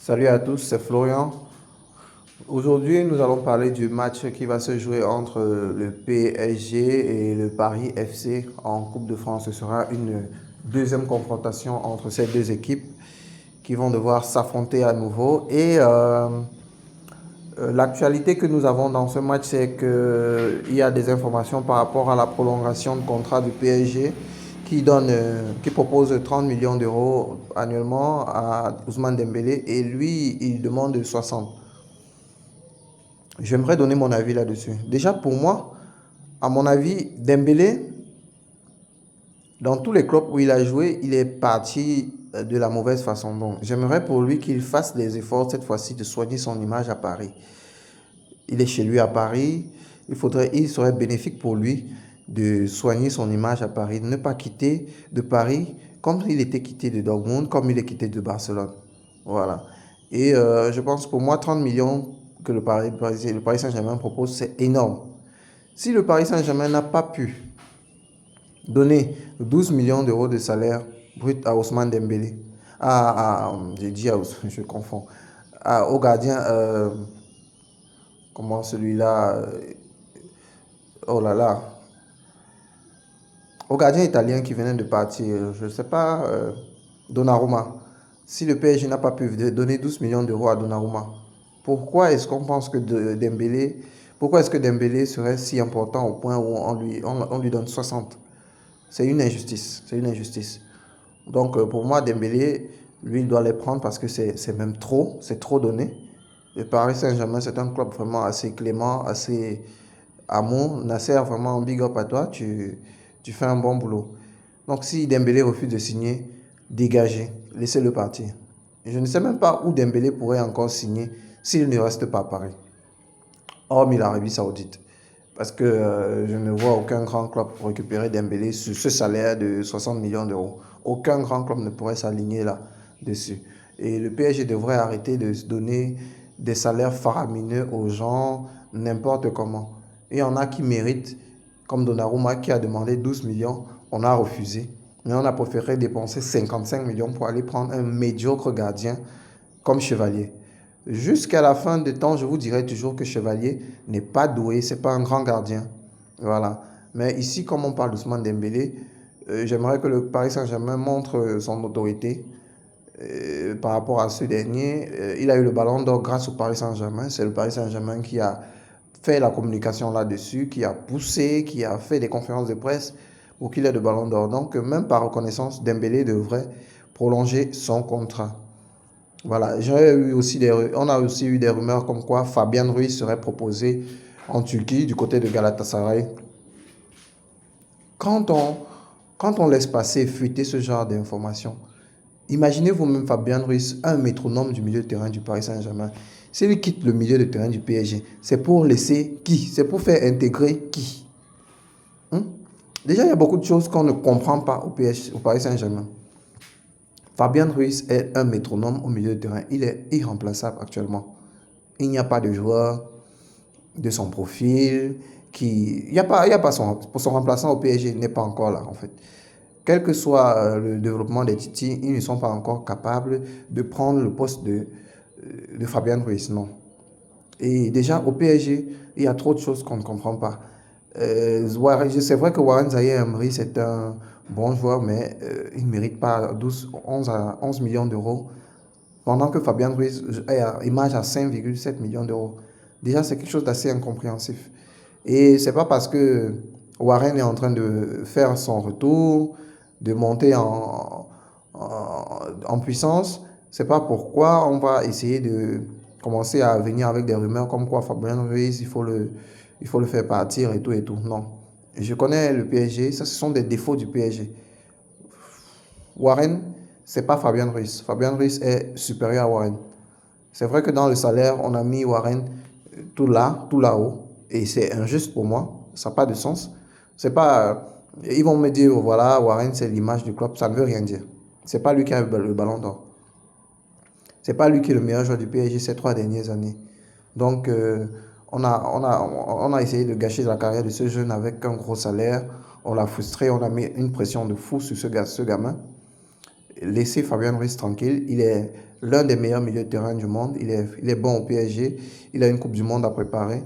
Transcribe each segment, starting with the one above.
Salut à tous, c'est Florian. Aujourd'hui, nous allons parler du match qui va se jouer entre le PSG et le Paris FC en Coupe de France. Ce sera une deuxième confrontation entre ces deux équipes qui vont devoir s'affronter à nouveau. L'actualité que nous avons dans ce match, c'est qu'il y a des informations par rapport à la prolongation de contrat du PSG qui propose 30 millions d'euros annuellement à Ousmane Dembélé et lui, il demande 60. J'aimerais donner mon avis là-dessus. Déjà, pour moi, à mon avis, Dembélé, dans tous les clubs où il a joué, il est parti de la mauvaise façon. Donc, j'aimerais pour lui qu'il fasse des efforts cette fois-ci de soigner son image à Paris. Il est chez lui à Paris. Il serait bénéfique pour lui de soigner son image à Paris, de ne pas quitter de Paris comme il était quitté de Dortmund, comme il est quitté de Barcelone. Voilà. Je pense pour moi, 30 millions que le Paris Saint-Germain propose, c'est énorme. Si le Paris Saint-Germain n'a pas pu donner 12 millions d'euros de salaire brut à Ousmane Dembélé, j'ai dit je confonds, au gardien, comment celui-là, oh là là, au gardien italien qui venait de partir, je ne sais pas, Donnarumma. Si le PSG n'a pas pu donner 12 millions d'euros à Donnarumma, pourquoi est-ce qu'on pense que Dembélé, pourquoi est-ce que Dembélé serait si important au point où on lui donne 60? C'est une injustice, c'est une injustice. Donc pour moi, Dembélé, lui, il doit les prendre parce que c'est même trop, c'est trop donné. Le Paris Saint-Germain, c'est un club vraiment assez clément, assez amour. Nasser, vraiment, big up à toi, tu fais un bon boulot. Donc si Dembélé refuse de signer, dégagez, laissez-le partir. Je ne sais même pas où Dembélé pourrait encore signer s'il ne reste pas à Paris, hormis l'Arabie Saoudite. Parce que je ne vois aucun grand club pour récupérer Dembélé sur ce salaire de 60 millions d'euros. Aucun grand club ne pourrait s'aligner là-dessus. Et le PSG devrait arrêter de se donner des salaires faramineux aux gens n'importe comment. Il y en a qui méritent, comme Donnarumma qui a demandé 12 millions, on a refusé. Mais on a préféré dépenser 55 millions pour aller prendre un médiocre gardien comme Chevalier. Jusqu'à la fin du temps, je vous dirai toujours que Chevalier n'est pas doué, c'est pas un grand gardien. Voilà. Mais ici, comme on parle d'Ousmane Dembélé, j'aimerais que le Paris Saint-Germain montre son autorité par rapport à ce dernier. Il a eu le ballon d'or grâce au Paris Saint-Germain. C'est le Paris Saint-Germain qui a fait la communication là-dessus, qui a poussé, qui a fait des conférences de presse pour qu'il ait le ballon d'or. Donc, même par reconnaissance, Dembélé devrait prolonger son contrat. Voilà, on a aussi eu des rumeurs comme quoi Fabian Ruiz serait proposé en Turquie du côté de Galatasaray. Quand on, quand on laisse passer et fuiter ce genre d'informations, imaginez vous-même Fabian Ruiz, un métronome du milieu de terrain du Paris Saint-Germain. S'il quitte le milieu de terrain du PSG, c'est pour laisser qui? C'est pour faire intégrer qui? Hein? Déjà, il y a beaucoup de choses qu'on ne comprend pas au Paris Saint-Germain. Fabian Ruiz est un métronome au milieu de terrain. Il est irremplaçable actuellement. Il n'y a pas de joueur de son profil il y a pas pour son remplaçant au PSG, il n'est pas encore là en fait. Quel que soit le développement des Titi, ils ne sont pas encore capables de prendre le poste de Fabian Ruiz, non. Et déjà, au PSG, il y a trop de choses qu'on ne comprend pas. C'est vrai que Warren Zaïre-Emery, c'est un bon joueur, mais il ne mérite pas 11 millions d'euros, pendant que Fabian Ruiz est à image à 5,7 millions d'euros. Déjà, c'est quelque chose d'assez incompréhensif. Et c'est pas parce que Warren est en train de faire son retour, de monter en puissance, c'est pas pourquoi on va essayer de commencer à venir avec des rumeurs comme quoi Fabien Ruiz, il faut le faire partir et tout et tout. Non. Je connais le PSG, ça ce sont des défauts du PSG. Warren, c'est pas Fabien Ruiz. Fabien Ruiz est supérieur à Warren. C'est vrai que dans le salaire, on a mis Warren tout là-haut. Et c'est injuste pour moi. Ça n'a pas de sens. C'est pas. Ils vont me dire, voilà, Warren, c'est l'image du club. Ça ne veut rien dire. C'est pas lui qui a le ballon d'or. C'est pas lui qui est le meilleur joueur du PSG ces 3 dernières années. Donc, on a essayé de gâcher la carrière de ce jeune avec un gros salaire. On l'a frustré, on a mis une pression de fou sur ce gamin. Laissez Fabien Ruiz tranquille. Il est l'un des meilleurs milieux de terrain du monde. Il est bon au PSG. Il a une Coupe du Monde à préparer.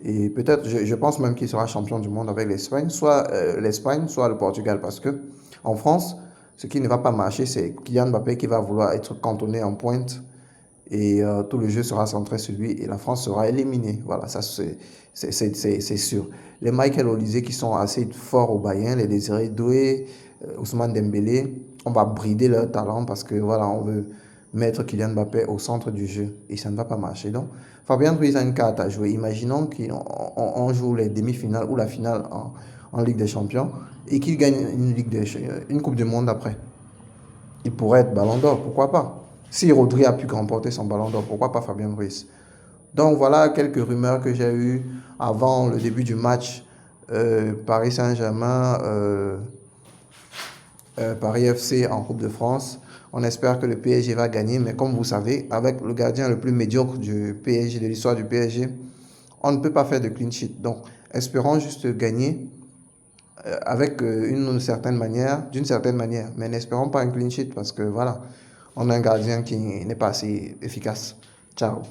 Et peut-être, je pense même qu'il sera champion du monde avec l'Espagne, soit l'Espagne, soit le Portugal. Parce que en France, ce qui ne va pas marcher, c'est Kylian Mbappé qui va vouloir être cantonné en pointe et tout le jeu sera centré sur lui et la France sera éliminée. Voilà, ça c'est sûr. Les Michael Olise qui sont assez forts au Bayern, les Désiré Doué, Ousmane Dembélé, on va brider leur talent parce que voilà, on veut mettre Kylian Mbappé au centre du jeu et ça ne va pas marcher. Donc, Fabien Ruiz a une carte à jouer. Imaginons qu'on joue les demi-finales ou la finale en Ligue des Champions et qu'il gagne une Coupe du Monde après. Il pourrait être Ballon d'Or, pourquoi pas? Si Rodri a pu remporter son Ballon d'Or, pourquoi pas Fabien Ruiz? Donc voilà quelques rumeurs que j'ai eues avant le début du match Paris Saint-Germain, Paris FC en Coupe de France. On espère que le PSG va gagner, mais comme vous savez, avec le gardien le plus médiocre du PSG, de l'histoire du PSG, on ne peut pas faire de clean sheet. Donc espérons juste gagner avec d'une certaine manière, mais n'espérons pas un clean sheet parce que voilà, on a un gardien qui n'est pas assez efficace. Ciao.